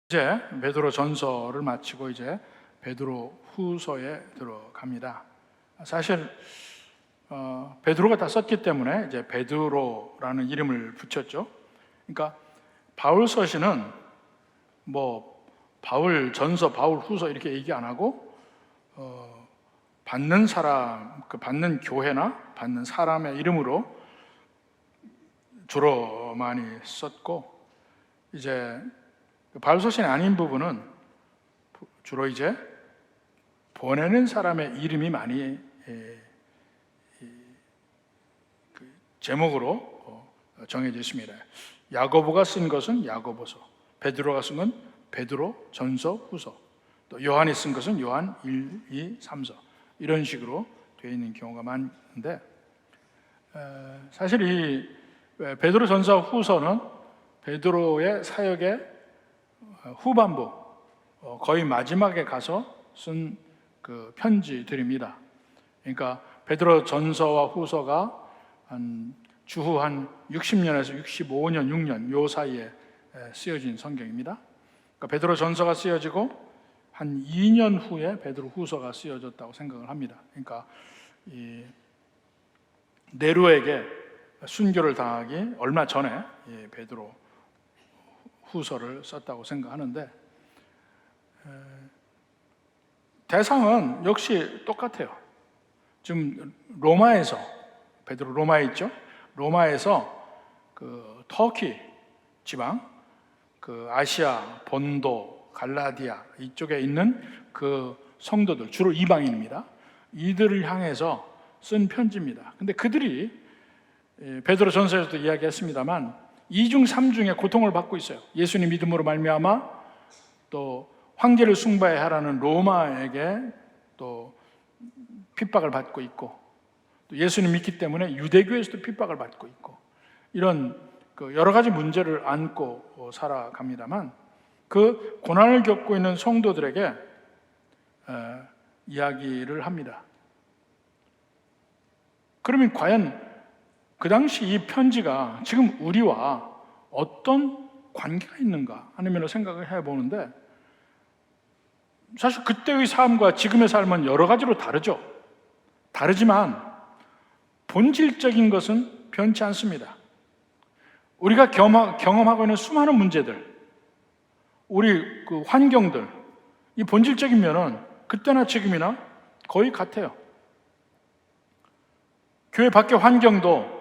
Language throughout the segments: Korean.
이제 베드로 전서를 마치고 이제 베드로 후서에 들어갑니다. 사실 베드로가 다 썼기 때문에 이제 베드로라는 이름을 붙였죠. 그러니까 바울 서신은 뭐 바울 전서, 바울 후서 이렇게 얘기 안 하고 받는 사람, 그 받는 교회나 받는 사람의 이름으로 주로 많이 썼고, 이제 바울 서신이 아닌 부분은 주로 이제 보내는 사람의 이름이 많이 제목으로 정해져 있습니다. 야고보가 쓴 것은 야고보서, 베드로가 쓴 건 베드로 전서 후서, 또 요한이 쓴 것은 요한 1, 2, 3서 이런 식으로 되어 있는 경우가 많은데, 사실 이 베드로 전서 후서는 베드로의 사역의 후반부, 거의 마지막에 가서 쓴 그 편지들입니다. 그러니까 베드로 전서와 후서가 주후 한 60년에서 65년, 6년 요 사이에 쓰여진 성경입니다. 그러니까 베드로 전서가 쓰여지고 한 2년 후에 베드로 후서가 쓰여졌다고 생각을 합니다. 그러니까 이 네로에게 순교를 당하기 얼마 전에 베드로 후서를 썼다고 생각하는데, 대상은 역시 똑같아요. 지금 로마에서, 베드로 로마에 있죠. 로마에서 그 터키 지방, 그 아시아, 본도, 갈라디아 이쪽에 있는 그 성도들, 주로 이방인입니다. 이들을 향해서 쓴 편지입니다. 근데 그들이 베드로 전서에서도 이야기했습니다만 이중 삼중의 고통을 받고 있어요. 예수님 믿음으로 말미암아 또 황제를 숭배해야 하라는 로마에게 또 핍박을 받고 있고, 또 예수님 믿기 때문에 유대교에서도 핍박을 받고 있고, 이런 그 여러 가지 문제를 안고 살아갑니다만, 그 고난을 겪고 있는 성도들에게 이야기를 합니다. 그러면 과연 그 당시 이 편지가 지금 우리와 어떤 관계가 있는가 하는 면으로 생각을 해보는데, 사실 그때의 삶과 지금의 삶은 여러 가지로 다르죠. 다르지만 본질적인 것은 변치 않습니다. 우리가 경험하고 있는 수많은 문제들, 우리 그 환경들, 이 본질적인 면은 그때나 지금이나 거의 같아요. 교회 밖의 환경도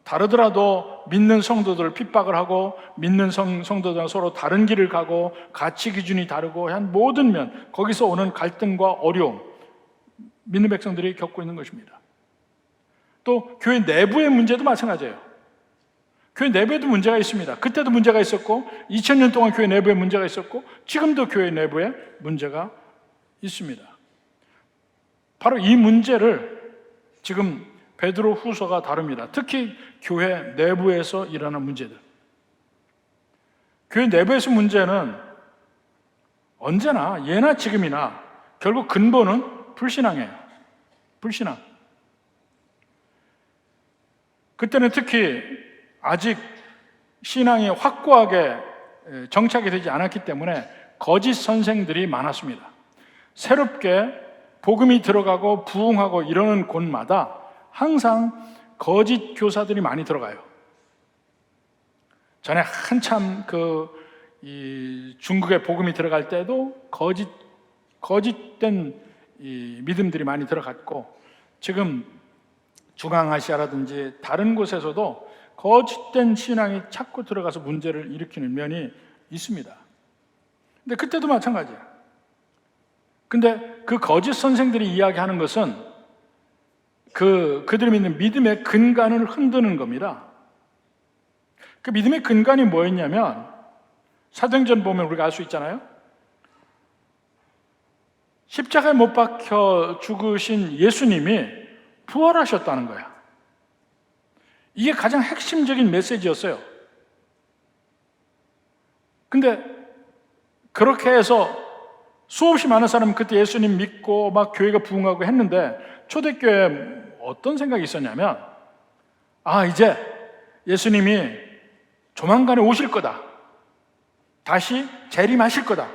다르더라도 믿는 성도들을 핍박을 하고, 믿는 성도들은 서로 다른 길을 가고, 가치 기준이 다르고 한 모든 면, 거기서 오는 갈등과 어려움, 믿는 백성들이 겪고 있는 것입니다. 또 교회 내부의 문제도 마찬가지예요. 교회 내부에도 문제가 있습니다. 그때도 문제가 있었고, 2000년 동안 교회 내부에 문제가 있었고, 지금도 교회 내부에 문제가 있습니다. 바로 이 문제를 지금 베드로 후서가 다룹니다. 특히 교회 내부에서 일어나는 문제들. 교회 내부에서 문제는 언제나, 예나 지금이나 결국 근본은 불신앙이에요. 불신앙. 그때는 특히 아직 신앙이 확고하게 정착이 되지 않았기 때문에 거짓 선생들이 많았습니다. 새롭게 복음이 들어가고 부흥하고 이러는 곳마다 항상 거짓 교사들이 많이 들어가요. 전에 한참 이 중국에 복음이 들어갈 때도 거짓된 이 믿음들이 많이 들어갔고, 지금 중앙아시아라든지 다른 곳에서도 거짓된 신앙이 자꾸 들어가서 문제를 일으키는 면이 있습니다. 근데 그때도 마찬가지예요. 근데 그 거짓 선생들이 이야기하는 것은 그들이 믿는 믿음의 근간을 흔드는 겁니다. 그 믿음의 근간이 뭐였냐면, 사도행전 보면 우리가 알 수 있잖아요. 십자가에 못 박혀 죽으신 예수님이 부활하셨다는 거야. 이게 가장 핵심적인 메시지였어요. 근데 그렇게 해서 수없이 많은 사람은 그때 예수님 믿고 막 교회가 부흥하고 했는데, 초대교회에 어떤 생각이 있었냐면, 이제 예수님이 조만간에 오실 거다. 다시 재림하실 거다.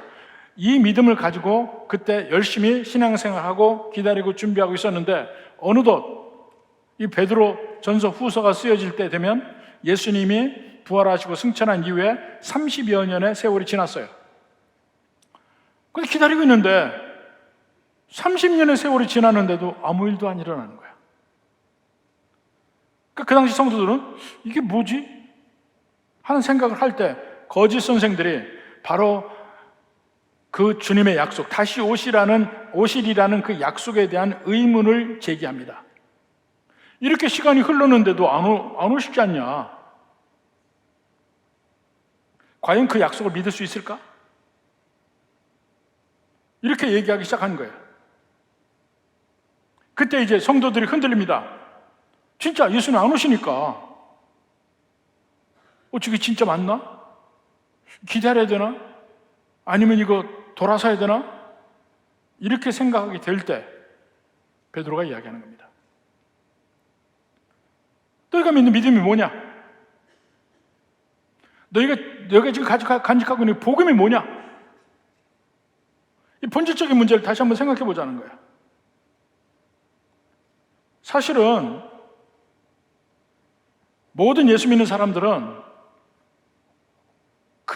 이 믿음을 가지고 그때 열심히 신앙생활하고 기다리고 준비하고 있었는데 어느덧 이 베드로 전서 후서가 쓰여질 때 되면 예수님이 부활하시고 승천한 이후에 30여 년의 세월이 지났어요. 근데 기다리고 있는데 30년의 세월이 지났는데도 아무 일도 안 일어나는 거야. 그 당시 성도들은 이게 뭐지? 하는 생각을 할 때 거짓 선생들이 바로 그 주님의 약속, 다시 오시리라는 그 약속에 대한 의문을 제기합니다. 이렇게 시간이 흘렀는데도 안 오시지 않냐? 과연 그 약속을 믿을 수 있을까? 이렇게 얘기하기 시작한 거예요. 그때 이제 성도들이 흔들립니다. 진짜 예수님 안 오시니까 저게 진짜 맞나? 기다려야 되나? 아니면 이거 돌아서야 되나? 이렇게 생각하게 될 때 베드로가 이야기하는 겁니다. 너희가 믿는 믿음이 뭐냐? 너희가 지금 간직하고 있는 복음이 뭐냐? 이 본질적인 문제를 다시 한번 생각해 보자는 거야. 사실은 모든 예수 믿는 사람들은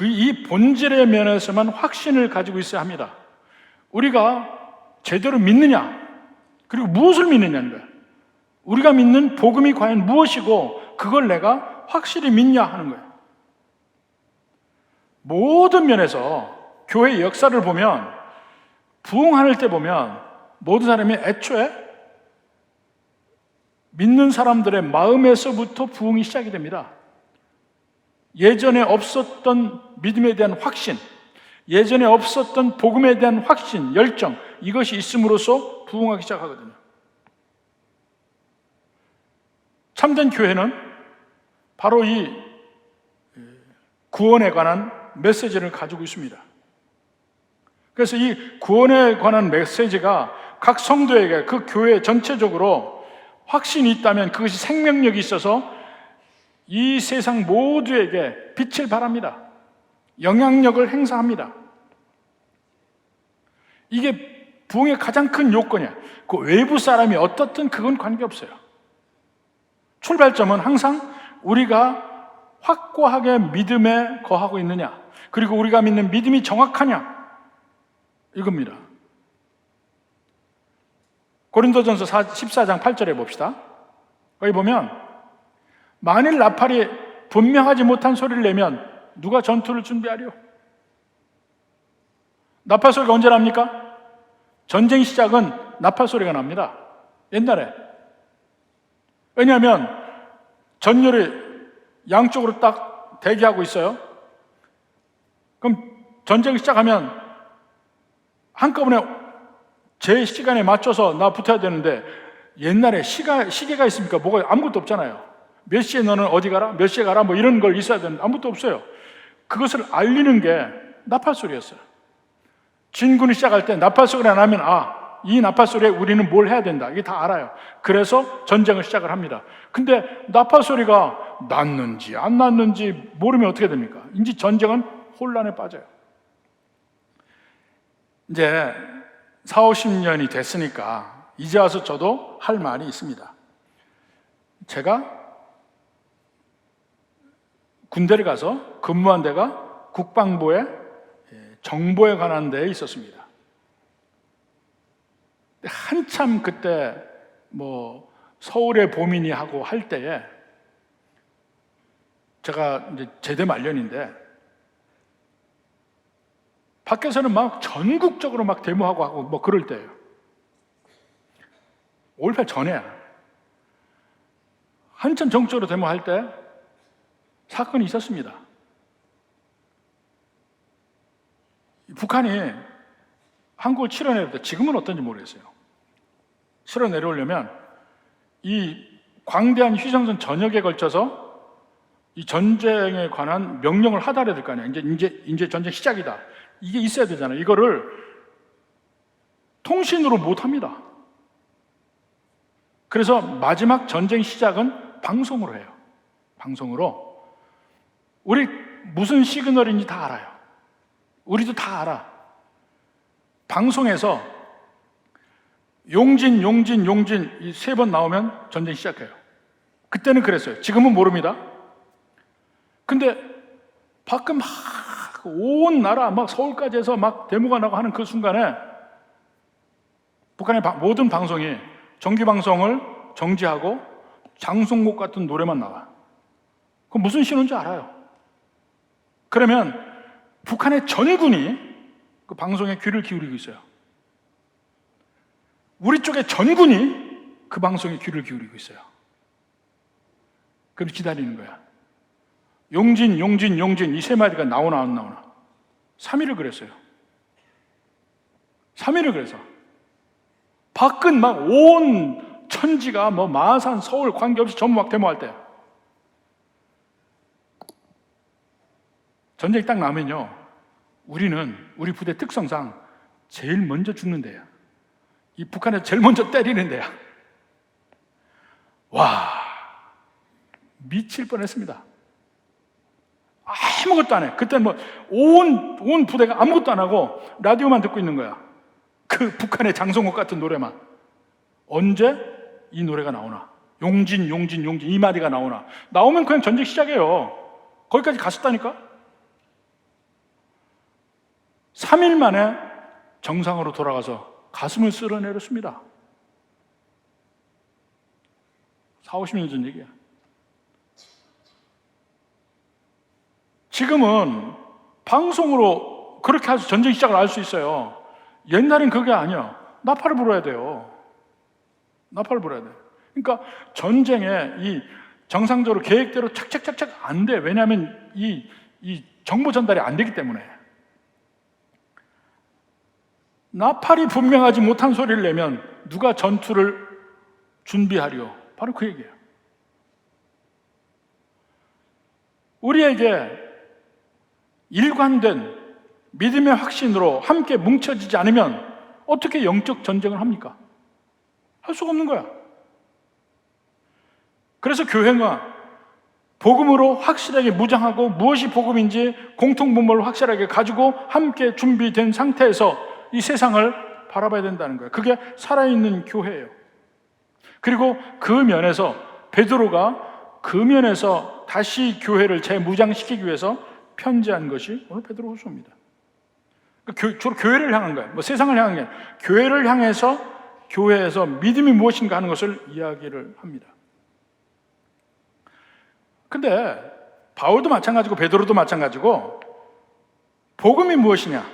이 본질의 면에서만 확신을 가지고 있어야 합니다. 우리가 제대로 믿느냐, 그리고 무엇을 믿느냐는 거야. 우리가 믿는 복음이 과연 무엇이고 그걸 내가 확실히 믿냐 하는 거예요. 모든 면에서 교회의 역사를 보면, 부흥할 때 보면 모든 사람이 애초에 믿는 사람들의 마음에서부터 부흥이 시작이 됩니다. 예전에 없었던 믿음에 대한 확신, 예전에 없었던 복음에 대한 확신, 열정, 이것이 있음으로써 부흥하기 시작하거든요. 참된 교회는 바로 이 구원에 관한 메시지를 가지고 있습니다. 그래서 이 구원에 관한 메시지가 각 성도에게, 그 교회 전체적으로 확신이 있다면 그것이 생명력이 있어서 이 세상 모두에게 빛을 발합니다. 영향력을 행사합니다. 이게 부흥의 가장 큰 요건이야. 그 외부 사람이 어떻든 그건 관계없어요. 출발점은 항상 우리가 확고하게 믿음에 거하고 있느냐, 그리고 우리가 믿는 믿음이 정확하냐, 이겁니다. 고린도전서 14장 8절에 봅시다. 거기 보면 만일 나팔이 분명하지 못한 소리를 내면 누가 전투를 준비하리요? 나팔 소리가 언제 납니까? 전쟁 시작은 나팔 소리가 납니다. 옛날에. 왜냐하면 전열이 양쪽으로 딱 대기하고 있어요. 그럼 전쟁 시작하면 한꺼번에 제 시간에 맞춰서 나 붙어야 되는데, 옛날에 시계가 있습니까? 뭐가 아무것도 없잖아요. 몇 시에 너는 어디 가라? 몇 시에 가라? 뭐 이런 걸 있어야 되는데 아무것도 없어요. 그것을 알리는 게 나팔 소리였어요. 진군이 시작할 때 나팔 소리가 나면 이 나팔 소리에 우리는 뭘 해야 된다. 이게 다 알아요. 그래서 전쟁을 시작을 합니다. 근데 나팔 소리가 났는지 안 났는지 모르면 어떻게 됩니까? 이제 전쟁은 혼란에 빠져요. 이제 40-50년이 됐으니까 이제 와서 저도 할 말이 있습니다. 제가 군대를 가서 근무한 데가 국방부의 정보에 관한 데에 있었습니다. 한참 그때 서울의 봄이니 하고 할 때에 제가 이제 제대 말년인데 밖에서는 막 전국적으로 막 데모하고 하고 그럴 때예요. 5.18 전에야. 한참 정적으로 데모할 때 사건이 있었습니다. 북한이 한국을 치러 내려올 때, 지금은 어떤지 모르겠어요. 치러 내려오려면 이 광대한 휴전선 전역에 걸쳐서 이 전쟁에 관한 명령을 하달해야 될 거 아니에요. 이제 전쟁 시작이다. 이게 있어야 되잖아요. 이거를 통신으로 못 합니다. 그래서 마지막 전쟁 시작은 방송으로 해요. 방송으로. 우리 무슨 시그널인지 다 알아요. 우리도 다 알아. 방송에서 용진 이 3번 나오면 전쟁 시작해요. 그때는 그랬어요. 지금은 모릅니다. 근데 밖은 막 온 나라 막 서울까지 해서 막 데모가 나고 하는 그 순간에 북한의 모든 방송이 정규 방송을 정지하고 장송곡 같은 노래만 나와. 그건 무슨 신호인지 알아요. 그러면 북한의 전군이 그 방송에 귀를 기울이고 있어요. 우리 쪽의 전군이 그 방송에 귀를 기울이고 있어요. 그럼 기다리는 거야. 용진 이 3마디가 나오나 안 나오나. 3일을 그랬어요. 3일을 그래서 밖은 막 온 천지가 뭐 마산, 서울 관계없이 전부 막 데모할 때 전쟁이 딱 나면요, 우리는 우리 부대 특성상 제일 먼저 죽는 데야. 이 북한에 제일 먼저 때리는 데야. 와, 미칠 뻔했습니다. 아무것도 안 해. 그때 뭐 온 부대가 아무것도 안 하고 라디오만 듣고 있는 거야. 그 북한의 장성곡 같은 노래만. 언제 이 노래가 나오나? 용진 이 마디가 나오나? 나오면 그냥 전쟁 시작이에요. 거기까지 갔었다니까? 3일 만에 정상으로 돌아가서 가슴을 쓸어내렸습니다. 40-50년 전 얘기야. 지금은 방송으로 그렇게 해서 전쟁 시작을 알 수 있어요. 옛날엔 그게 아니야. 나팔을 불어야 돼요. 나팔을 불어야 돼. 그러니까 전쟁에 이 정상적으로 계획대로 착착착착 안 돼. 왜냐하면 이 정보 전달이 안 되기 때문에. 나팔이 분명하지 못한 소리를 내면 누가 전투를 준비하려? 바로 그 얘기예요. 우리에게 일관된 믿음의 확신으로 함께 뭉쳐지지 않으면 어떻게 영적 전쟁을 합니까? 할 수가 없는 거야. 그래서 교회가 복음으로 확실하게 무장하고 무엇이 복음인지 공통분모를 확실하게 가지고 함께 준비된 상태에서 이 세상을 바라봐야 된다는 거예요. 그게 살아있는 교회예요. 그리고 그 면에서 베드로가 그 면에서 다시 교회를 재무장시키기 위해서 편지한 것이 오늘 베드로후서입니다. 주로 교회를 향한 거예요. 뭐 세상을 향한 게 아니라 교회를 향해서 교회에서 믿음이 무엇인가 하는 것을 이야기를 합니다. 근데 바울도 마찬가지고 베드로도 마찬가지고 복음이 무엇이냐,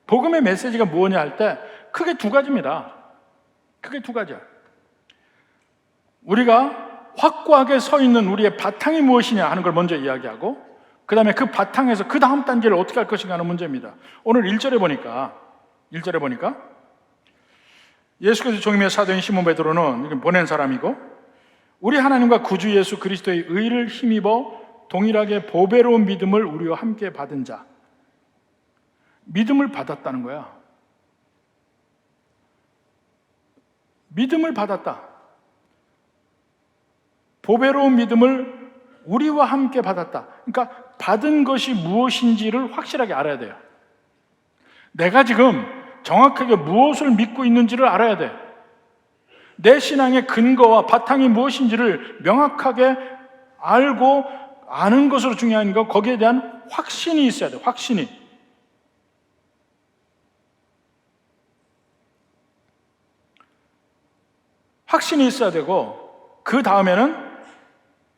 복음의 메시지가 뭐냐 할 때 크게 2가지입니다. 크게 2가지야. 우리가 확고하게 서 있는 우리의 바탕이 무엇이냐 하는 걸 먼저 이야기하고, 그 다음에 그 바탕에서 그 다음 단계를 어떻게 할 것인가 하는 문제입니다. 오늘 1절에 보니까 예수께서 종임의 사도인 시몬 베드로는 보낸 사람이고, 우리 하나님과 구주 예수 그리스도의 의를 힘입어 동일하게 보배로운 믿음을 우리와 함께 받은 자. 믿음을 받았다는 거야. 믿음을 받았다. 보배로운 믿음을 우리와 함께 받았다. 그러니까 받은 것이 무엇인지를 확실하게 알아야 돼요. 내가 지금 정확하게 무엇을 믿고 있는지를 알아야 돼. 내 신앙의 근거와 바탕이 무엇인지를 명확하게 알고 아는 것으로 중요한 거, 거기에 대한 확신이 있어야 돼. 확신이. 확신이 있어야 되고, 그 다음에는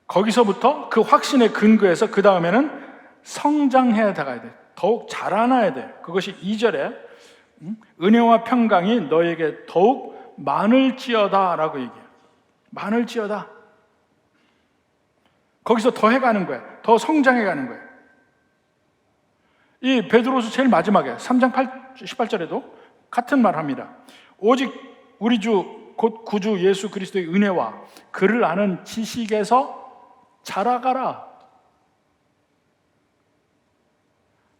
거기서부터 그 확신의 근거에서 그 다음에는 성장해 나가야 돼. 더욱 자라나야 돼. 그것이 2절에 은혜와 평강이 너에게 더욱 많을지어다 라고 얘기해요. 많을지어다. 거기서 더 해가는 거예요. 더 성장해가는 거예요. 이 베드로서 제일 마지막에 3장 18절에도 같은 말 합니다. 오직 우리 주 곧 구주 예수 그리스도의 은혜와 그를 아는 지식에서 자라가라.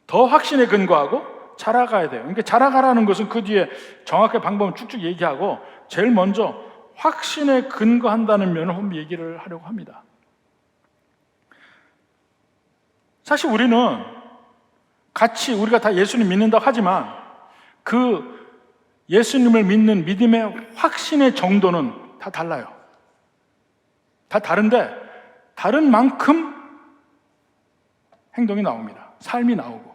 더 확신에 근거하고 자라가야 돼요. 그러니까 자라가라는 것은 그 뒤에 정확한 방법을 쭉쭉 얘기하고, 제일 먼저 확신에 근거한다는 면을 한번 얘기를 하려고 합니다. 사실 우리는 같이 우리가 다 예수님 믿는다고 하지만 그 예수님을 믿는 믿음의 확신의 정도는 다 달라요. 다 다른데 다른 만큼 행동이 나옵니다. 삶이 나오고.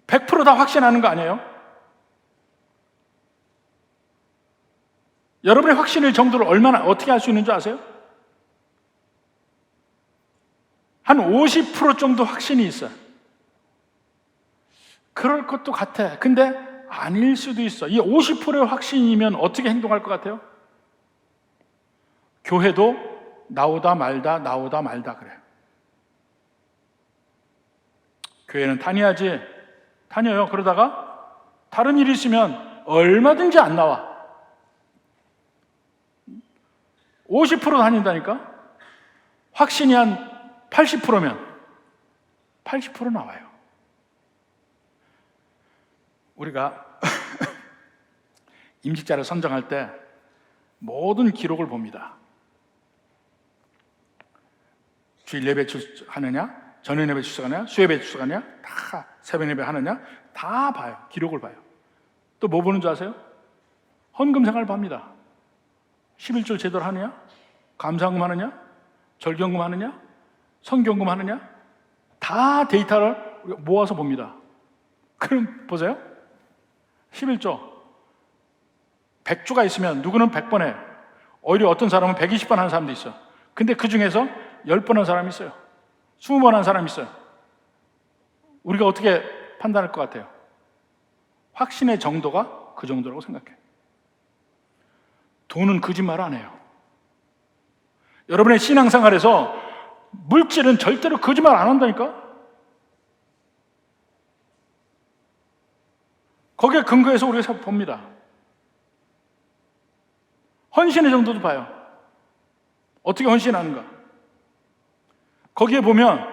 100% 다 확신하는 거 아니에요? 여러분의 확신의 정도를 얼마나 어떻게 할 수 있는 줄 아세요? 한 50% 정도 확신이 있어요. 그럴 것도 같아. 근데 아닐 수도 있어. 이 50%의 확신이면 어떻게 행동할 것 같아요? 교회도 나오다 말다 나오다 말다 그래요. 교회는 다녀야지. 다녀요. 그러다가 다른 일이 있으면 얼마든지 안 나와. 50% 다닌다니까? 확신이 한 80%면 80% 나와요. 우리가 임직자를 선정할 때 모든 기록을 봅니다. 주일 예배 출석하느냐, 전일 예배 출석하느냐, 수예배 출석하느냐, 다 새벽 예배 하느냐, 다 봐요. 기록을 봐요. 또 뭐 보는 줄 아세요? 헌금 생활 봅니다. 11조 제대로 하느냐, 감사헌금 하느냐, 절경금 하느냐, 성경금 하느냐, 다 데이터를 모아서 봅니다. 그럼 보세요. 11조 100조가 있으면 누구는 100번 해요. 오히려 어떤 사람은 120번 하는 사람도 있어요. 근데 그 중에서 10번 한 사람이 있어요. 20번 한 사람이 있어요. 우리가 어떻게 판단할 것 같아요? 확신의 정도가 그 정도라고 생각해요. 돈은 거짓말 안 해요. 여러분의 신앙생활에서 물질은 절대로 거짓말 안 한다니까? 거기에 근거해서 우리가 봅니다. 헌신의 정도도 봐요. 어떻게 헌신하는가? 거기에 보면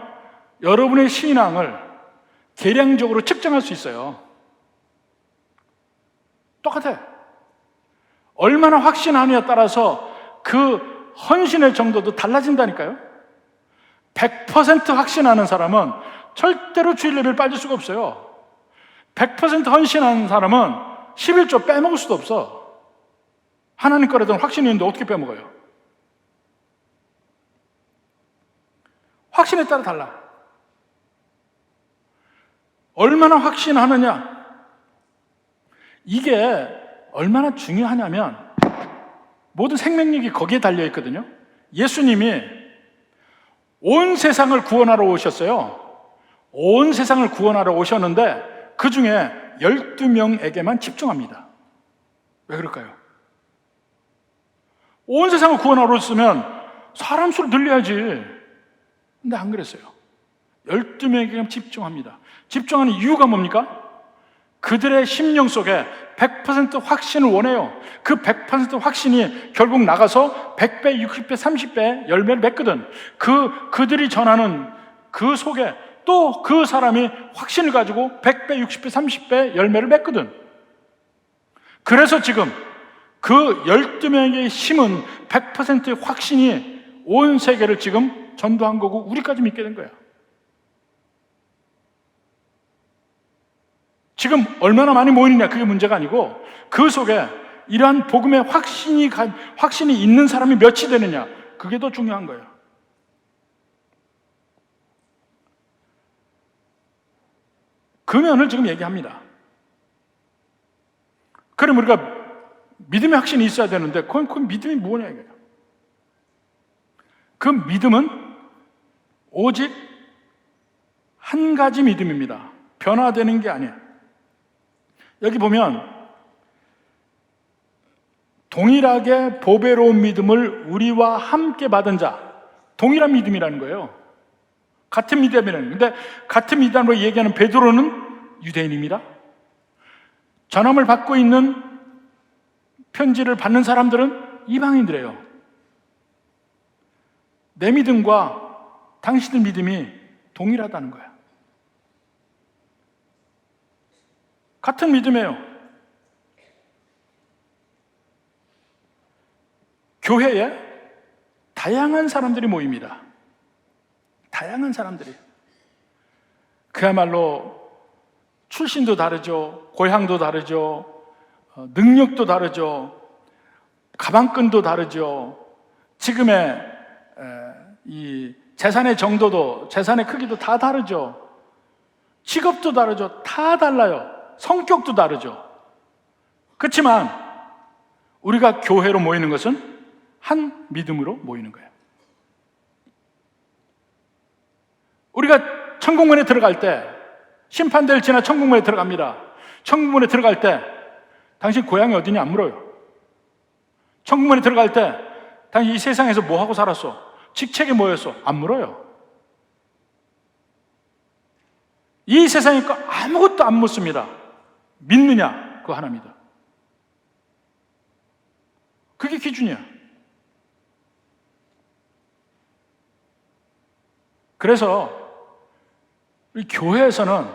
여러분의 신앙을 계량적으로 측정할 수 있어요. 똑같아요. 얼마나 확신하느냐에 따라서 그 헌신의 정도도 달라진다니까요. 100% 확신하는 사람은 절대로 주일 예배를 빠질 수가 없어요. 100% 헌신하는 사람은 11조 빼먹을 수도 없어. 하나님 거라도 확신이 있는데 어떻게 빼먹어요? 확신에 따라 달라. 얼마나 확신하느냐, 이게 얼마나 중요하냐면 모든 생명력이 거기에 달려 있거든요. 예수님이 온 세상을 구원하러 오셨어요. 온 세상을 구원하러 오셨는데 그 중에 12명에게만 집중합니다. 왜 그럴까요? 온 세상을 구원하러 오셨으면 사람 수를 늘려야지. 근데 안 그랬어요. 12명에게만 집중합니다. 집중하는 이유가 뭡니까? 그들의 심령 속에 100% 확신을 원해요. 그 100% 확신이 결국 나가서 100배, 60배, 30배 열매를 맺거든. 그들이 전하는 그 속에 또 그 사람이 확신을 가지고 100배, 60배, 30배 열매를 맺거든. 그래서 지금 그 12명의 힘은 100%의 확신이 온 세계를 지금 전도한 거고 우리까지 믿게 된 거야. 지금 얼마나 많이 모이느냐 그게 문제가 아니고 그 속에 이러한 복음의 확신이 있는 사람이 몇이 되느냐 그게 더 중요한 거예요. 그 면을 지금 얘기합니다. 그럼 우리가 믿음의 확신이 있어야 되는데 그 믿음이 뭐냐 이거예요. 그 믿음은 오직 한 가지 믿음입니다. 변화되는 게 아니에요. 여기 보면 동일하게 보배로운 믿음을 우리와 함께 받은 자, 동일한 믿음이라는 거예요. 같은 믿음이라는 거예요. 근데 같은 믿음으로 얘기하는 베드로는 유대인입니다. 전함을 받고 있는 편지를 받는 사람들은 이방인들이에요. 내 믿음과 당신의 믿음이 동일하다는 거야. 같은 믿음이에요. 교회에 다양한 사람들이 모입니다. 다양한 사람들이에요. 그야말로 출신도 다르죠. 고향도 다르죠. 능력도 다르죠. 가방끈도 다르죠. 지금의 이 재산의 정도도, 재산의 크기도 다 다르죠. 직업도 다르죠. 다 달라요. 성격도 다르죠. 그렇지만 우리가 교회로 모이는 것은 한 믿음으로 모이는 거예요. 우리가 천국문에 들어갈 때, 심판대를 지나 천국문에 들어갑니다. 천국문에 들어갈 때 당신 고향이 어디냐 안 물어요. 천국문에 들어갈 때 당신 이 세상에서 뭐 하고 살았어? 직책이 뭐였어? 안 물어요. 이 세상에 거 아무것도 안 묻습니다. 믿느냐? 그거 하나 믿어. 그게 기준이야. 그래서 우리 교회에서는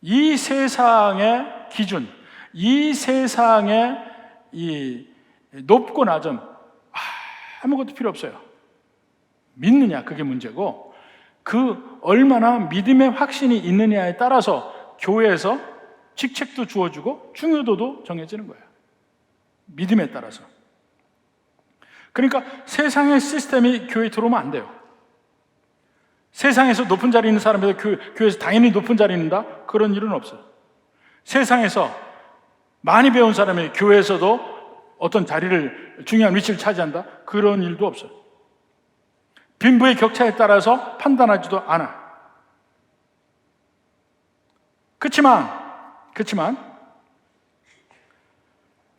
이 세상의 기준, 이 세상의 이 높고 낮은 아무것도 필요 없어요. 믿느냐, 그게 문제고, 그 얼마나 믿음의 확신이 있느냐에 따라서 교회에서 직책도 주어주고 중요도도 정해지는 거예요. 믿음에 따라서. 그러니까 세상의 시스템이 교회에 들어오면 안 돼요. 세상에서 높은 자리에 있는 사람이 교회에서 당연히 높은 자리에 있는다? 그런 일은 없어요. 세상에서 많이 배운 사람이 교회에서도 어떤 자리를, 중요한 위치를 차지한다? 그런 일도 없어요. 빈부의 격차에 따라서 판단하지도 않아. 그렇지만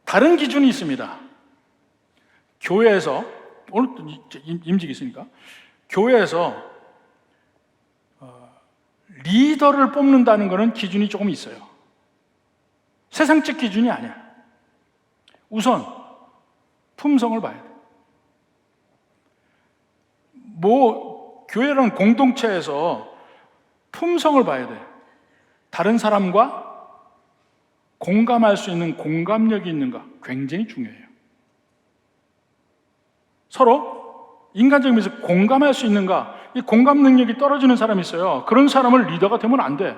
다른 기준이 있습니다. 교회에서, 오늘 임직이 있으니까, 교회에서 리더를 뽑는다는 것은 기준이 조금 있어요. 세상적 기준이 아니야. 우선 품성을 봐야 돼. 교회라는 공동체에서 품성을 봐야 돼. 다른 사람과 공감할 수 있는 공감력이 있는가 굉장히 중요해요. 서로 인간적인 면에서 공감할 수 있는가, 이 공감 능력이 떨어지는 사람이 있어요. 그런 사람을 리더가 되면 안 돼.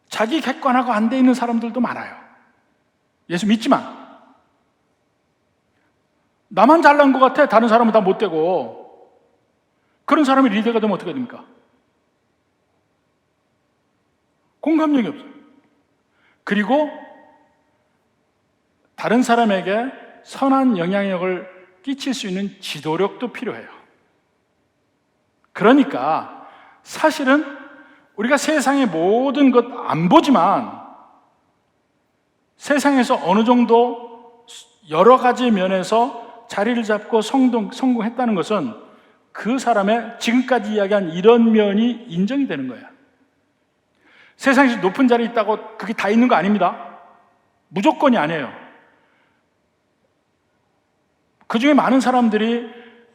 자기 객관화가 안 돼 있는 사람들도 많아요. 예수 믿지만 나만 잘난 것 같아, 다른 사람은 다 못되고. 그런 사람이 리더가 되면 어떻게 됩니까? 공감력이 없어요. 그리고 다른 사람에게 선한 영향력을 끼칠 수 있는 지도력도 필요해요. 그러니까 사실은 우리가 세상의 모든 것 안 보지만 세상에서 어느 정도 여러 가지 면에서 자리를 잡고 성공했다는 것은 그 사람의 지금까지 이야기한 이런 면이 인정이 되는 거예요. 세상에서 높은 자리에 있다고 그게 다 있는 거 아닙니다. 무조건이 아니에요. 그 중에 많은 사람들이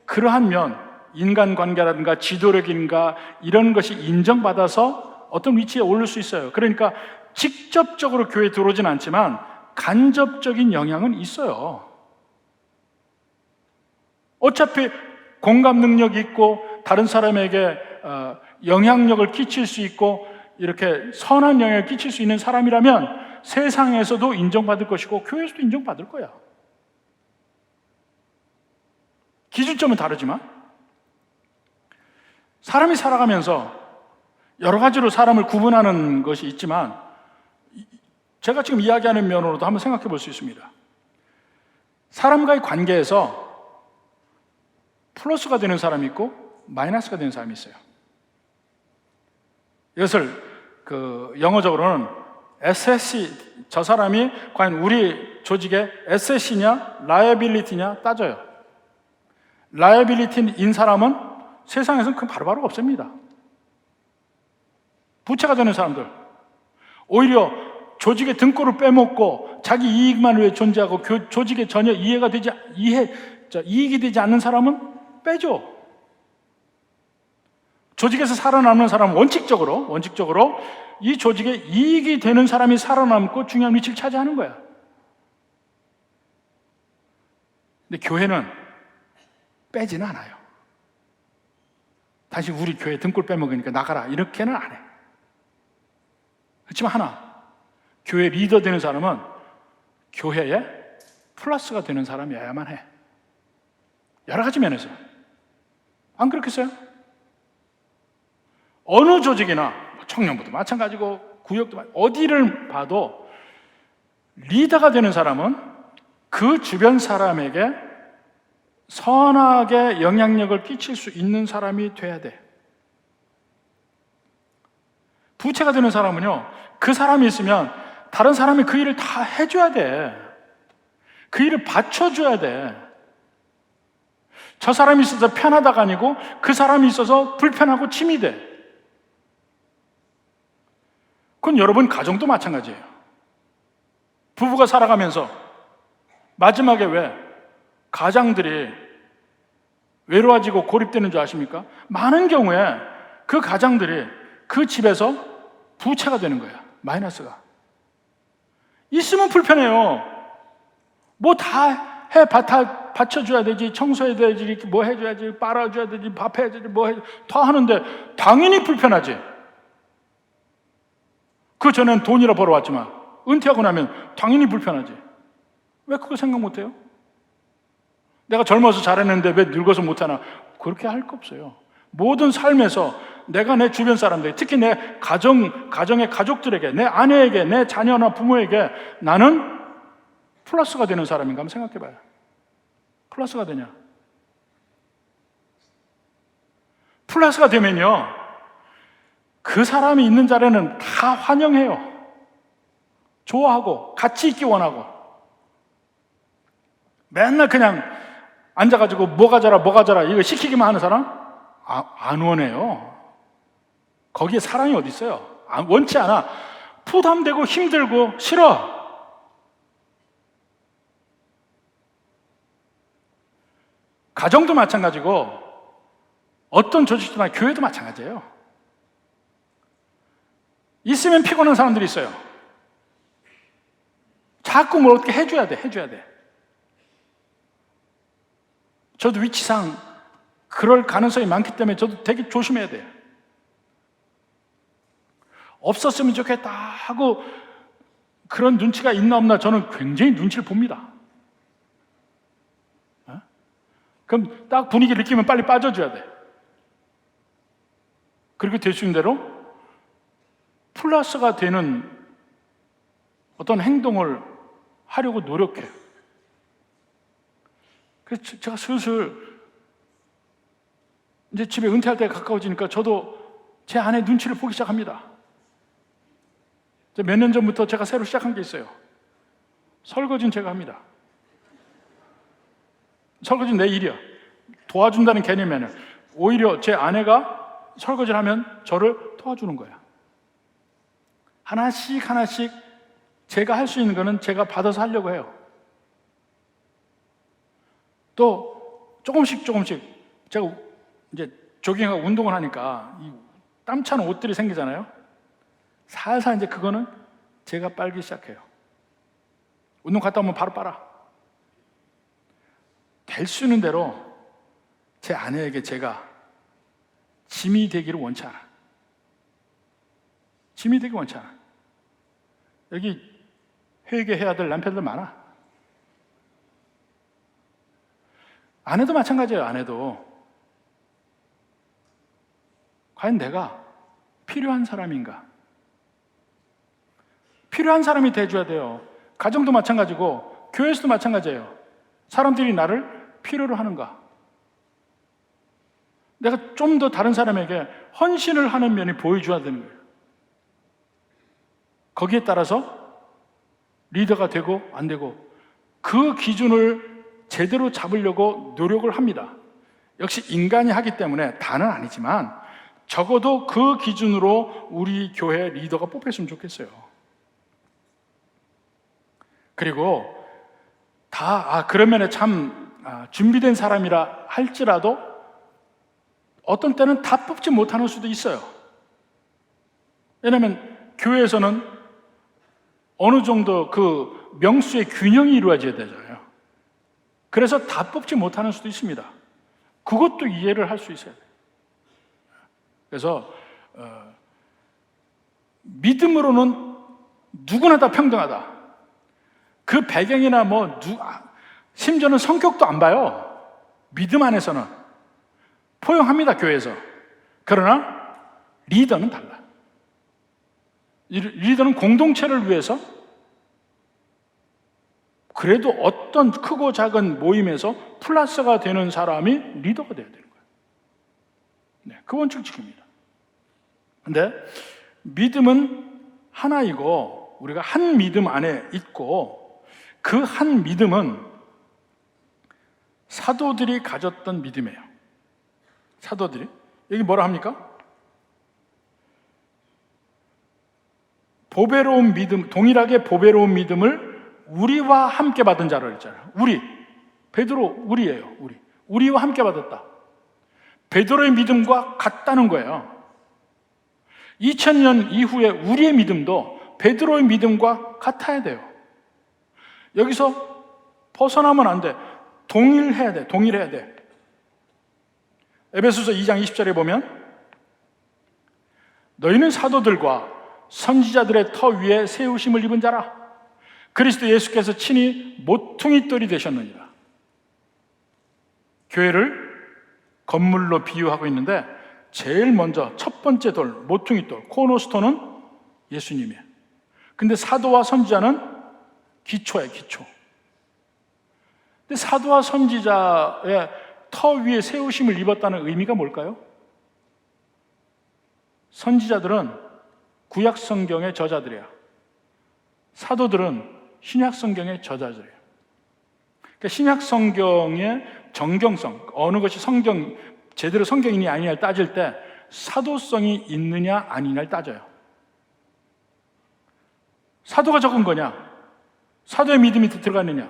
그러한 면, 인간관계라든가 지도력인가 이런 것이 인정받아서 어떤 위치에 오를 수 있어요. 그러니까 직접적으로 교회에 들어오진 않지만 간접적인 영향은 있어요. 어차피 공감 능력이 있고 다른 사람에게 영향력을 끼칠 수 있고 이렇게 선한 영향을 끼칠 수 있는 사람이라면 세상에서도 인정받을 것이고 교회에서도 인정받을 거야. 기준점은 다르지만 사람이 살아가면서 여러 가지로 사람을 구분하는 것이 있지만 제가 지금 이야기하는 면으로도 한번 생각해 볼 수 있습니다. 사람과의 관계에서 플러스가 되는 사람이 있고 마이너스가 되는 사람이 있어요. 이것을 영어적으로는 SSC, 저 사람이 과연 우리 조직의 SSC냐 라이어빌리티냐 따져요. 라이어빌리티인 사람은 세상에서는 그 바로바로 없습니다. 부채가 되는 사람들, 오히려 조직의 등골을 빼먹고 자기 이익만 위해 존재하고 조직에 전혀 이익이 되지 않는 사람은 빼죠. 조직에서 살아남는 사람은 원칙적으로 이 조직에 이익이 되는 사람이 살아남고 중요한 위치를 차지하는 거야. 근데 교회는 빼지는 않아요. 다시 우리 교회 등골 빼먹으니까 나가라 이렇게는 안 해. 그렇지만 하나, 교회 리더 되는 사람은 교회에 플러스가 되는 사람이어야만 해. 여러 가지 면에서. 안 그렇겠어요? 어느 조직이나 청년부도 마찬가지고 구역도 어디를 봐도 리더가 되는 사람은 그 주변 사람에게 선하게 영향력을 끼칠 수 있는 사람이 돼야 돼. 부체가 되는 사람은요, 그 사람이 있으면 다른 사람이 그 일을 다 해줘야 돼. 그 일을 받쳐줘야 돼. 저 사람이 있어서 편하다가 아니고 그 사람이 있어서 불편하고 침이 돼. 그건 여러분 가정도 마찬가지예요. 부부가 살아가면서 마지막에 왜 가장들이 외로워지고 고립되는 줄 아십니까? 많은 경우에 그 가장들이 그 집에서 부채가 되는 거야. 마이너스가. 있으면 불편해요. 뭐 다 받쳐줘야 되지, 청소해야 되지, 이렇게 뭐 해줘야지, 빨아줘야 되지, 밥 해야 되지, 뭐 해야지, 다 하는데 당연히 불편하지. 그 전엔 돈이라 벌어왔지만 은퇴하고 나면 당연히 불편하지. 왜 그거 생각 못해요? 내가 젊어서 잘했는데 왜 늙어서 못하나? 그렇게 할 거 없어요. 모든 삶에서 내가 내 주변 사람들, 특히 내 가정의 가족들에게, 내 아내에게, 내 자녀나 부모에게 나는 플러스가 되는 사람인가 한번 생각해 봐요. 플러스가 되냐? 플러스가 되면요, 그 사람이 있는 자리는 다 환영해요. 좋아하고 같이 있기 원하고. 맨날 그냥 앉아가지고 뭐가 자라 이거 시키기만 하는 사람? 안 원해요. 거기에 사랑이 어디 있어요? 원치 않아. 부담되고 힘들고 싫어. 가정도 마찬가지고 어떤 조직이나 교회도 마찬가지예요. 있으면 피곤한 사람들이 있어요. 자꾸 뭘 어떻게 해줘야 돼. 저도 위치상 그럴 가능성이 많기 때문에 저도 되게 조심해야 돼요. 없었으면 좋겠다 하고 그런 눈치가 있나 없나 저는 굉장히 눈치를 봅니다. 그럼 딱 분위기를 느끼면 빨리 빠져줘야 돼. 그렇게 될 수 있는 대로 플러스가 되는 어떤 행동을 하려고 노력해요. 그래서 제가 슬슬 이제 집에 은퇴할 때가 가까워지니까 저도 제 아내 눈치를 보기 시작합니다. 몇 년 전부터 제가 새로 시작한 게 있어요. 설거지는 제가 합니다. 설거지는 내 일이야. 도와준다는 개념이 아니라 오히려 제 아내가 설거지를 하면 저를 도와주는 거야. 하나씩 제가 할 수 있는 거는 제가 받아서 하려고 해요. 또 조금씩 제가 이제 조깅하고 운동을 하니까 이 땀찬 옷들이 생기잖아요. 살살 이제 그거는 제가 빨기 시작해요. 운동 갔다 오면 바로 빨아. 될 수 있는 대로 제 아내에게 제가 짐이 되기를 원치 않아. 짐이 되기 원치 않아. 여기 회개해야 될 남편들 많아. 아내도 마찬가지예요. 아내도 과연 내가 필요한 사람인가? 필요한 사람이 돼줘야 돼요. 가정도 마찬가지고 교회에서도 마찬가지예요. 사람들이 나를 필요로 하는가? 내가 좀 더 다른 사람에게 헌신을 하는 면이 보여줘야 되는 거예요. 거기에 따라서 리더가 되고 안 되고 그 기준을 제대로 잡으려고 노력을 합니다. 역시 인간이 하기 때문에 다는 아니지만 적어도 그 기준으로 우리 교회 리더가 뽑혔으면 좋겠어요. 그리고 그런 면에 참 준비된 사람이라 할지라도 어떤 때는 다 뽑지 못하는 수도 있어요. 왜냐하면 교회에서는 어느 정도 그 명수의 균형이 이루어져야 되잖아요. 그래서 다 뽑지 못하는 수도 있습니다. 그것도 이해를 할 수 있어야 돼요. 그래서 믿음으로는 누구나 다 평등하다. 그 배경이나 심지어는 성격도 안 봐요. 믿음 안에서는 포용합니다, 교회에서. 그러나 리더는 달라. 리더는 공동체를 위해서 그래도 어떤 크고 작은 모임에서 플러스가 되는 사람이 리더가 되어야 되는 거예요. 네, 그 원칙 지킵니다. 근데 믿음은 하나이고 우리가 한 믿음 안에 있고 그 한 믿음은 사도들이 가졌던 믿음이에요. 사도들이 여기 뭐라 합니까? 보배로운 믿음, 동일하게 보배로운 믿음을 우리와 함께 받은 자를 했잖아요. 베드로 우리예요. 우리와 함께 받았다. 베드로의 믿음과 같다는 거예요. 2000년 이후에 우리의 믿음도 베드로의 믿음과 같아야 돼요. 여기서 벗어나면 안 돼. 동일해야 돼. 에베소서 2장 20절에 보면 너희는 사도들과 선지자들의 터 위에 세우심을 입은 자라. 그리스도 예수께서 친히 모퉁이 돌이 되셨느니라. 교회를 건물로 비유하고 있는데 제일 먼저 첫 번째 돌, 모퉁이 돌, 코너스톤은 예수님이에요. 근데 사도와 선지자는 기초예요, 기초. 근데 사도와 선지자의 터 위에 세우심을 입었다는 의미가 뭘까요? 선지자들은 구약 성경의 저자들이야. 사도들은 신약 성경의 저자들이에요. 그러니까 신약 성경의 정경성, 어느 것이 제대로 성경이니 아니냐를 따질 때 사도성이 있느냐 아니냐를 따져요. 사도가 적은 거냐? 사도의 믿음이 들어가느냐?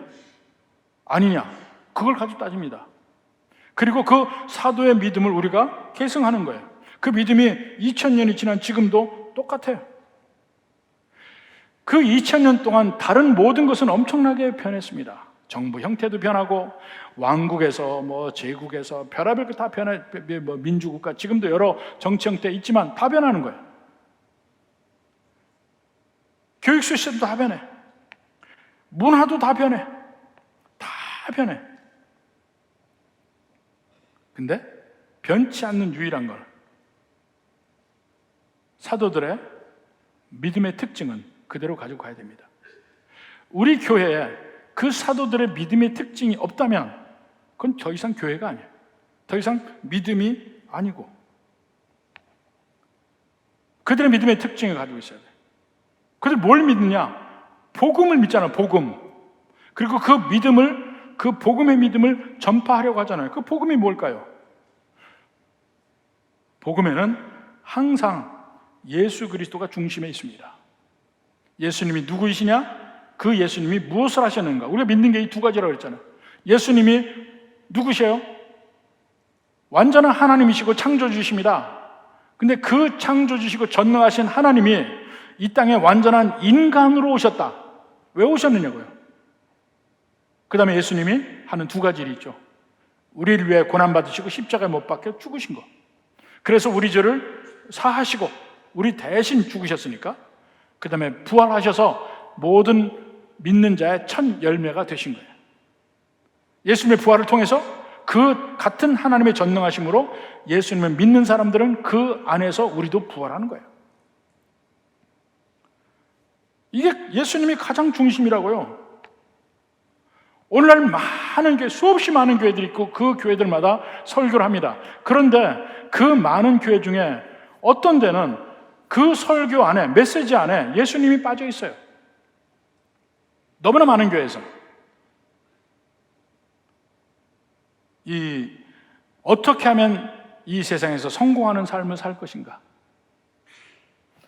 아니냐? 그걸 가지고 따집니다. 그리고 그 사도의 믿음을 우리가 계승하는 거예요. 그 믿음이 2000년이 지난 지금도 똑같아요. 그 2000년 동안 다른 모든 것은 엄청나게 변했습니다. 정부 형태도 변하고 왕국에서 제국에서 별의별 거 다 변해. 민주국가 지금도 여러 정치 형태 있지만 다 변하는 거예요. 교육 시스템도 다 변해. 문화도 다 변해. 다 변해. 근데 변치 않는 유일한 걸 사도들의 믿음의 특징은 그대로 가지고 가야 됩니다. 우리 교회에 그 사도들의 믿음의 특징이 없다면 그건 더 이상 교회가 아니에요. 더 이상 믿음이 아니고 그들의 믿음의 특징을 가지고 있어야 돼요. 그들 뭘 믿느냐? 복음을 믿잖아요. 복음. 그리고 그 복음의 믿음을 전파하려고 하잖아요. 그 복음이 뭘까요? 복음에는 항상 예수 그리스도가 중심에 있습니다. 예수님이 누구이시냐? 그 예수님이 무엇을 하셨는가? 우리가 믿는 게 이 두 가지라고 그랬잖아요. 예수님이 누구세요? 완전한 하나님이시고 창조주십니다. 근데 그 창조주시고 전능하신 하나님이 이 땅에 완전한 인간으로 오셨다. 왜 오셨느냐고요? 그 다음에 예수님이 하는 두 가지 일이 있죠. 우리를 위해 고난받으시고 십자가에 못 박혀 죽으신 것. 그래서 우리 죄를 사하시고 우리 대신 죽으셨으니까 그 다음에 부활하셔서 모든 믿는 자의 첫 열매가 되신 거예요. 예수님의 부활을 통해서 그 같은 하나님의 전능하심으로 예수님을 믿는 사람들은 그 안에서 우리도 부활하는 거예요. 이게 예수님이 가장 중심이라고요. 오늘날 많은 교회, 수없이 많은 교회들이 있고 그 교회들마다 설교를 합니다. 그런데 그 많은 교회 중에 어떤 데는 그 설교 안에, 메시지 안에 예수님이 빠져 있어요. 너무나 많은 교회에서. 어떻게 하면 이 세상에서 성공하는 삶을 살 것인가?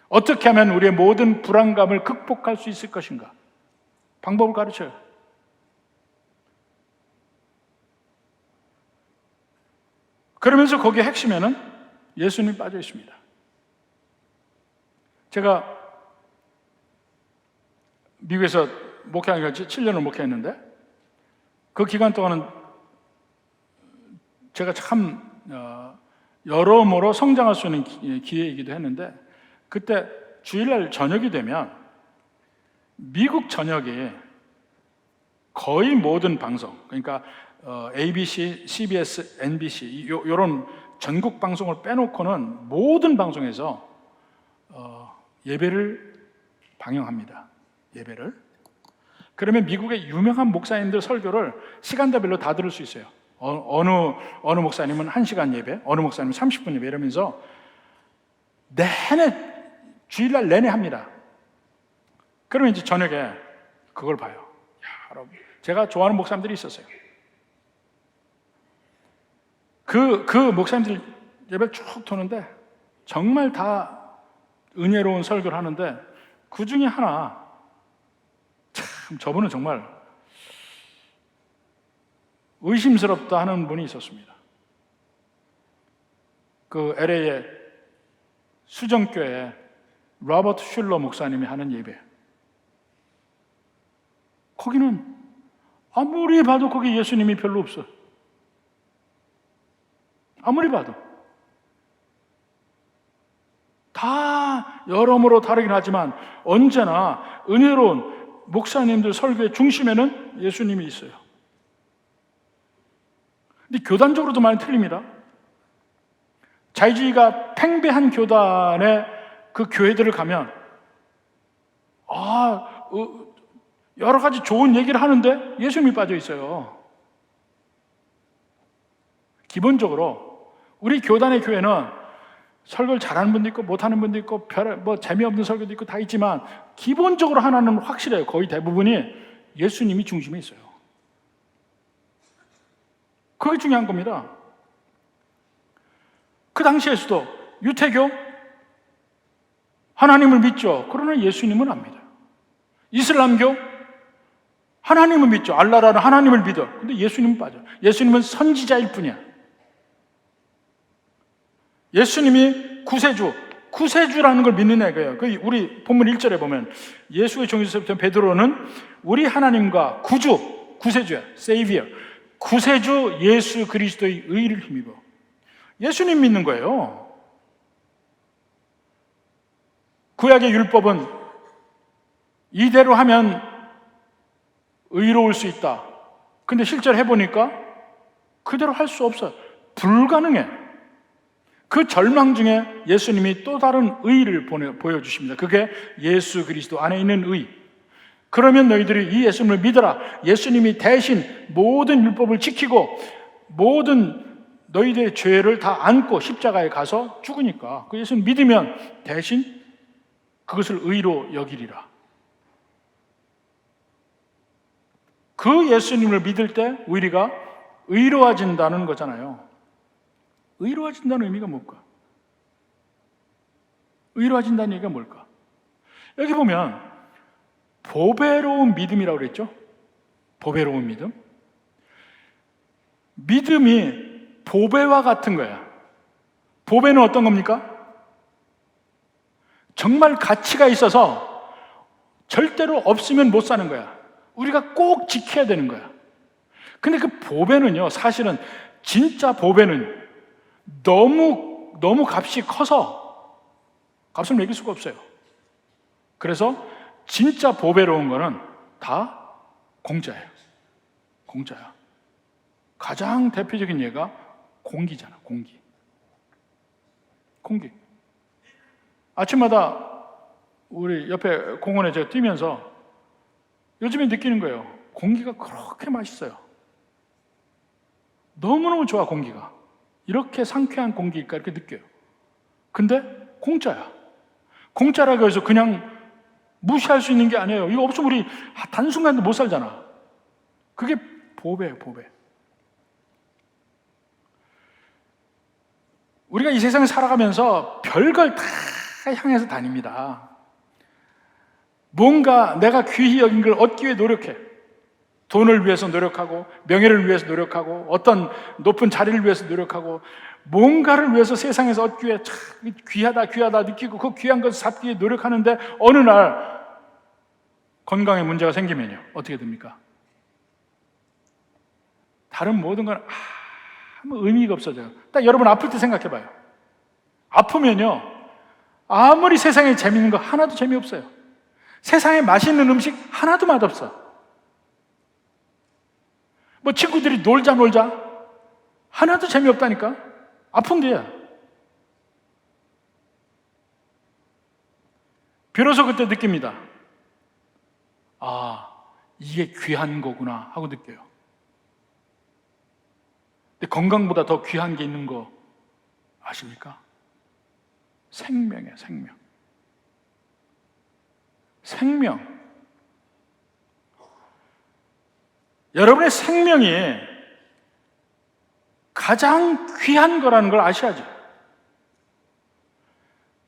어떻게 하면 우리의 모든 불안감을 극복할 수 있을 것인가? 방법을 가르쳐요. 그러면서 거기에 핵심에는 예수님이 빠져 있습니다. 제가 미국에서 목회하는 걸 7년을 목회했는데 그 기간 동안은 제가 참 여러모로 성장할 수 있는 기회이기도 했는데, 그때 주일날 저녁이 되면 미국 전역에 거의 모든 방송, 그러니까 ABC, CBS, NBC 이런 전국 방송을 빼놓고는 모든 방송에서 예배를 방영합니다. 예배를. 그러면 미국의 유명한 목사님들 설교를 시간대별로 다 들을 수 있어요. 어느 목사님은 1시간 예배, 어느 목사님은 30분 예배 이러면서 내내 주일날 내내 합니다. 그러면 이제 저녁에 그걸 봐요. 야, 여러분, 제가 좋아하는 목사님들이 있었어요. 그 목사님들 예배를 쭉 도는데 정말 다 은혜로운 설교를 하는데, 그 중에 하나, 참 저분은 정말 의심스럽다 하는 분이 있었습니다. 그 LA의 수정교회 로버트 슐러 목사님이 하는 예배, 거기는 아무리 봐도 거기 예수님이 별로 없어요. 아무리 봐도. 다 여러모로 다르긴 하지만 언제나 은혜로운 목사님들 설교의 중심에는 예수님이 있어요. 근데 교단적으로도 많이 틀립니다. 자유주의가 팽배한 교단의 그 교회들을 가면 여러 가지 좋은 얘기를 하는데 예수님이 빠져 있어요. 기본적으로 우리 교단의 교회는 설교를 잘하는 분도 있고 못하는 분도 있고 재미없는 설교도 있고 다 있지만 기본적으로 하나는 확실해요. 거의 대부분이 예수님이 중심에 있어요. 그게 중요한 겁니다. 그 당시에서도 유태교 하나님을 믿죠. 그러나 예수님은 안 믿어요. 이슬람교 하나님을 믿죠. 알라라는 하나님을 믿어. 근데 예수님은 빠져요. 예수님은 선지자일 뿐이야. 예수님이 구세주라는 걸 믿는 애가요. 우리 본문 1절에 보면 예수의 종이서부터 베드로는 우리 하나님과 구세주야, Savior, 구세주 예수 그리스도의 의를 힘입어. 예수님 믿는 거예요. 구약의 율법은 이대로 하면 의로울 수 있다. 근데 실제로 해보니까 그대로 할 수 없어요. 불가능해. 그 절망 중에 예수님이 또 다른 의를 보여주십니다. 그게 예수 그리스도 안에 있는 의. 그러면 너희들이 이 예수님을 믿어라. 예수님이 대신 모든 율법을 지키고 모든 너희들의 죄를 다 안고 십자가에 가서 죽으니까 그 예수님 믿으면 대신 그것을 의로 여기리라. 그 예수님을 믿을 때 우리가 의로워진다는 거잖아요. 의로워진다는 의미가 뭘까? 의로워진다는 얘기가 뭘까? 여기 보면 보배로운 믿음이라고 그랬죠? 보배로운 믿음. 믿음이 보배와 같은 거야. 보배는 어떤 겁니까? 정말 가치가 있어서 절대로 없으면 못 사는 거야. 우리가 꼭 지켜야 되는 거야. 근데 그 보배는요, 사실은 진짜 보배는 너무 값이 커서 값을 매길 수가 없어요. 그래서 진짜 보배로운 거는 다 공짜예요. 공짜야. 가장 대표적인 예가 공기잖아. 공기. 아침마다 우리 옆에 공원에 제가 뛰면서 요즘에 느끼는 거예요. 공기가 그렇게 맛있어요. 너무너무 좋아, 공기가. 이렇게 상쾌한 공기일까 이렇게 느껴요. 근데 공짜야. 공짜라고 해서 그냥 무시할 수 있는 게 아니에요. 이거 없으면 우리 단순간도 못 살잖아. 그게 보배예요, 보배. 우리가 이 세상에 살아가면서 별걸 다 향해서 다닙니다. 뭔가 내가 귀히 여긴 걸 얻기 위해 노력해. 돈을 위해서 노력하고 명예를 위해서 노력하고 어떤 높은 자리를 위해서 노력하고 뭔가를 위해서 세상에서 얻기 위해 참 귀하다 느끼고 그 귀한 것을 잡기 위해 노력하는데 어느 날 건강에 문제가 생기면요 어떻게 됩니까? 다른 모든 건 아무 의미가 없어져요. 딱 여러분 아플 때 생각해봐요. 아프면요, 아무리 세상에 재밌는 거 하나도 재미없어요. 세상에 맛있는 음식 하나도 맛없어. 뭐 친구들이 놀자 하나도 재미없다니까. 아픈데요. 비로소 그때 느낍니다. 아, 이게 귀한 거구나 하고 느껴요. 근데 건강보다 더 귀한 게 있는 거 아십니까? 생명이에요, 생명. 생명. 여러분의 생명이 가장 귀한 거라는 걸 아셔야죠.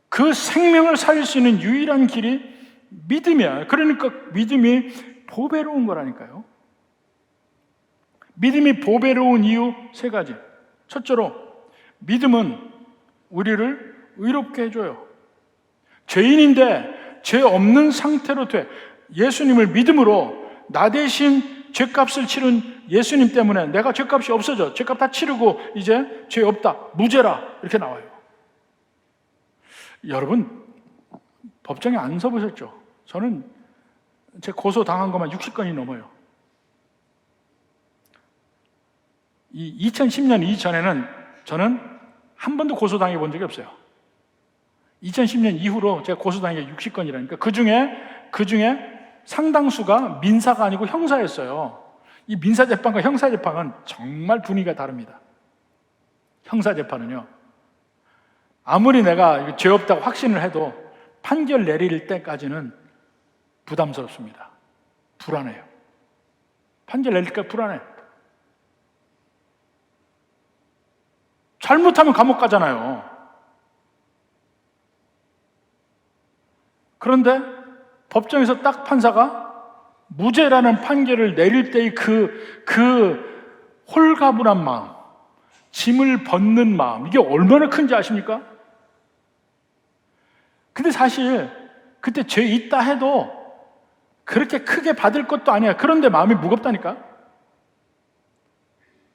그 생명을 살릴 수 있는 유일한 길이 믿음이야. 그러니까 믿음이 보배로운 거라니까요. 믿음이 보배로운 이유 세 가지. 첫째로, 믿음은 우리를 의롭게 해줘요. 죄인인데 죄 없는 상태로 돼. 예수님을 믿음으로 나 대신 죄값을 치른 예수님 때문에 내가 죄값이 없어져. 죄값 다 치르고 이제 죄 없다, 무죄라 이렇게 나와요. 여러분 법정에 안 서보셨죠? 저는 제 고소당한 것만 60건이 넘어요. 이 2010년 이전에는 저는 한 번도 고소당해 본 적이 없어요. 2010년 이후로 제가 고소당한 게 60건이라니까 그 중에 상당수가 민사가 아니고 형사였어요. 이 민사재판과 형사재판은 정말 분위기가 다릅니다. 형사재판은요, 아무리 내가 죄 없다고 확신을 해도 판결 내릴 때까지는 부담스럽습니다. 불안해요. 판결 내릴 때까지 불안해. 잘못하면 감옥 가잖아요. 그런데 법정에서 딱 판사가 무죄라는 판결을 내릴 때의 그 홀가분한 마음, 짐을 벗는 마음, 이게 얼마나 큰지 아십니까? 근데 사실 그때 죄 있다 해도 그렇게 크게 받을 것도 아니야. 그런데 마음이 무겁다니까?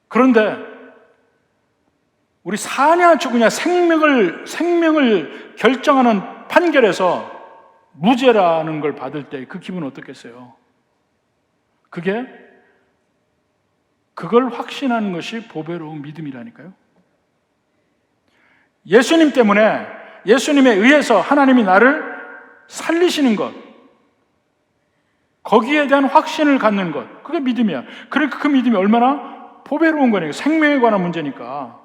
그런데 우리 사냐 죽으냐 생명을 결정하는 판결에서 무죄라는 걸 받을 때 그 기분은 어떻겠어요? 그걸 확신하는 것이 보배로운 믿음이라니까요. 예수님 때문에, 예수님에 의해서 하나님이 나를 살리시는 것, 거기에 대한 확신을 갖는 것, 그게 믿음이야. 그러니까 그 믿음이 얼마나 보배로운 거니까, 생명에 관한 문제니까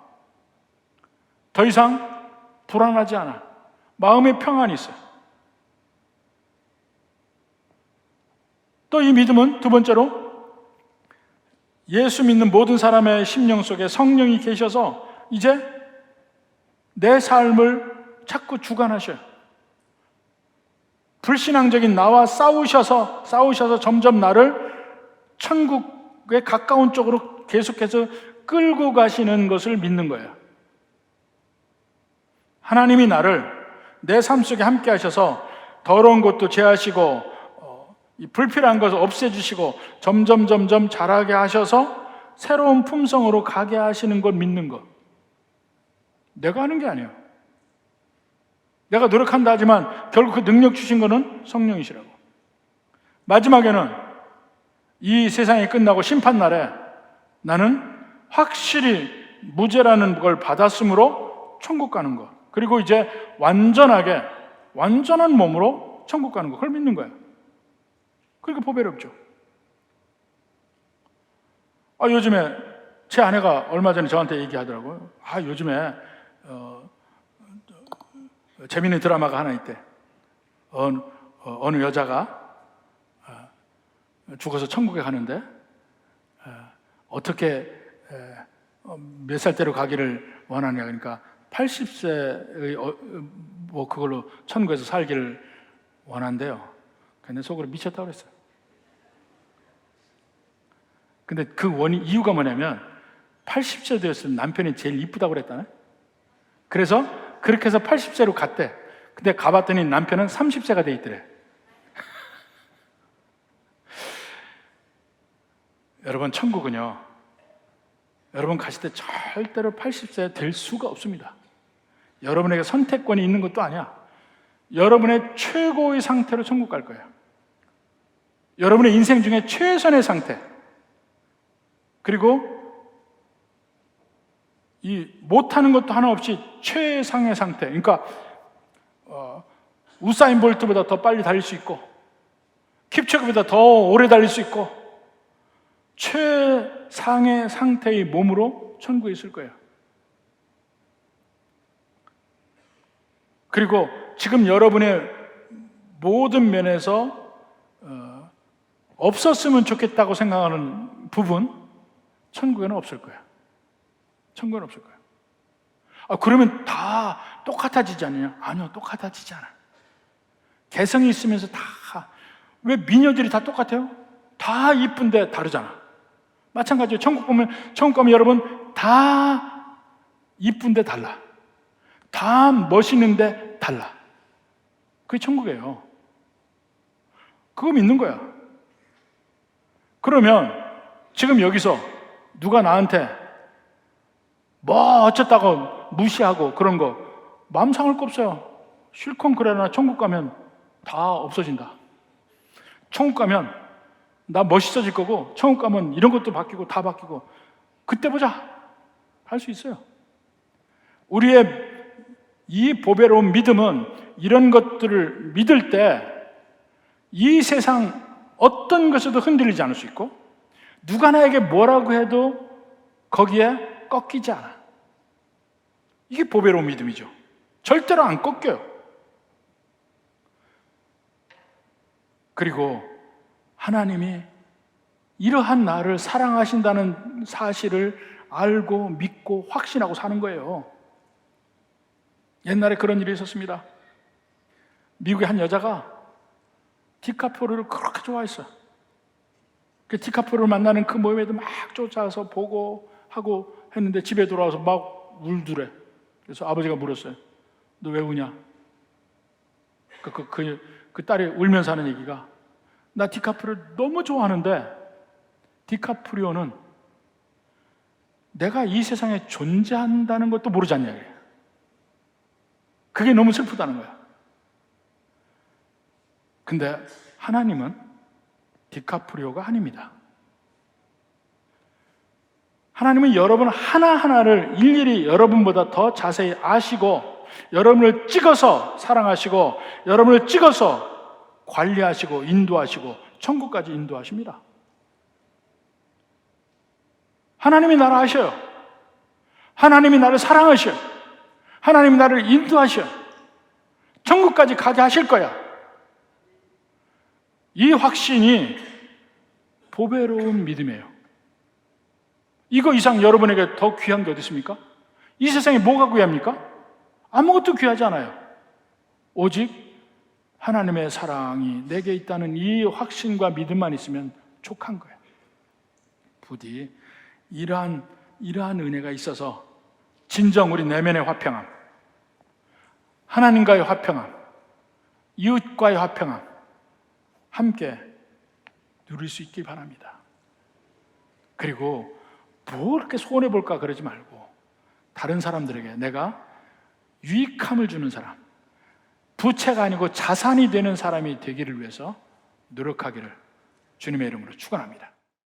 더 이상 불안하지 않아. 마음의 평안이 있어요. 또 이 믿음은 두 번째로, 예수 믿는 모든 사람의 심령 속에 성령이 계셔서 이제 내 삶을 자꾸 주관하셔요. 불신앙적인 나와 싸우셔서 점점 나를 천국에 가까운 쪽으로 계속해서 끌고 가시는 것을 믿는 거예요. 하나님이 나를 내 삶 속에 함께 하셔서 더러운 것도 제하시고 이 불필요한 것을 없애주시고 점점 자라게 하셔서 새로운 품성으로 가게 하시는 걸 믿는 것. 내가 하는 게 아니에요. 내가 노력한다 하지만 결국 그 능력 주신 거는 성령이시라고. 마지막에는 이 세상이 끝나고 심판날에 나는 확실히 무죄라는 걸 받았으므로 천국 가는 것. 그리고 이제 완전한 몸으로 천국 가는 것. 그걸 믿는 거예요. 그러니까 보배롭죠. 요즘에 제 아내가 얼마 전에 저한테 얘기하더라고요. 요즘에 재미있는 드라마가 하나 있대. 어느 여자가 죽어서 천국에 가는데 어떻게 몇 살대로 가기를 원하냐. 그러니까 80세의 그걸로 천국에서 살기를 원한대요. 근데 속으로 미쳤다고 그랬어요. 근데 그 이유가 뭐냐면 80세 되었으면 남편이 제일 이쁘다고 그랬다네. 그래서 그렇게 해서 80세로 갔대. 근데 가봤더니 남편은 30세가 돼 있더래. 여러분, 천국은요, 여러분 가실 때 절대로 80세 될 수가 없습니다. 여러분에게 선택권이 있는 것도 아니야. 여러분의 최고의 상태로 천국 갈 거예요. 여러분의 인생 중에 최선의 상태. 그리고 이 못하는 것도 하나 없이 최상의 상태. 그러니까 우사인 볼트보다 더 빨리 달릴 수 있고, 킵초그보다 더 오래 달릴 수 있고, 최상의 상태의 몸으로 천국에 있을 거예요. 그리고 지금 여러분의 모든 면에서 없었으면 좋겠다고 생각하는 부분, 천국에는 없을 거예요. 천국에는 없을 거예요. 그러면 다 똑같아지지 않느냐? 아니요, 똑같아지지 않아요. 개성이 있으면서 왜 미녀들이 다 똑같아요? 다 이쁜데 다르잖아. 마찬가지로 천국 가면 여러분 다 이쁜데 달라. 다 멋있는데 달라. 그게 천국이에요. 그거 믿는 거야. 그러면 지금 여기서 누가 나한테 뭐 어쩌다고 무시하고 그런 거 마음 상할 거 없어요. 실컷 그래나 천국 가면 다 없어진다. 천국 가면 나 멋있어질 거고, 천국 가면 이런 것도 바뀌고 다 바뀌고, 그때 보자 할 수 있어요. 우리의 이 보배로운 믿음은 이런 것들을 믿을 때 이 세상 어떤 것에도 흔들리지 않을 수 있고, 누가 나에게 뭐라고 해도 거기에 꺾이지 않아. 이게 보배로운 믿음이죠. 절대로 안 꺾여요. 그리고 하나님이 이러한 나를 사랑하신다는 사실을 알고 믿고 확신하고 사는 거예요. 옛날에 그런 일이 있었습니다. 미국의 한 여자가 디카프리오를 그렇게 좋아했어요. 그 디카프리오를 만나는 그 모임에도 막 쫓아서 보고 하고 했는데 집에 돌아와서 막 울더래. 그래서 아버지가 물었어요. 너 왜 우냐? 그 딸이 울면서 하는 얘기가, 나 디카프리오를 너무 좋아하는데 디카프리오는 내가 이 세상에 존재한다는 것도 모르지 않냐. 그게 너무 슬프다는 거야. 근데 하나님은 디카프리오가 아닙니다. 하나님은 여러분 하나하나를 일일이 여러분보다 더 자세히 아시고, 여러분을 찍어서 사랑하시고, 여러분을 찍어서 관리하시고 인도하시고 천국까지 인도하십니다. 하나님이 나를 아셔요. 하나님이 나를 사랑하셔요. 하나님이 나를 인도하셔요. 천국까지 가게 하실 거야. 이 확신이 보배로운 믿음이에요. 이거 이상 여러분에게 더 귀한 게 어디 있습니까? 이 세상에 뭐가 귀합니까? 아무것도 귀하지 않아요. 오직 하나님의 사랑이 내게 있다는 이 확신과 믿음만 있으면 족한 거예요. 부디 이러한 은혜가 있어서 진정 우리 내면의 화평함, 하나님과의 화평함, 이웃과의 화평함 함께 누릴 수 있길 바랍니다. 그리고 뭐 이렇게 손해볼까 그러지 말고, 다른 사람들에게 내가 유익함을 주는 사람, 부채가 아니고 자산이 되는 사람이 되기를 위해서 노력하기를 주님의 이름으로 축원합니다.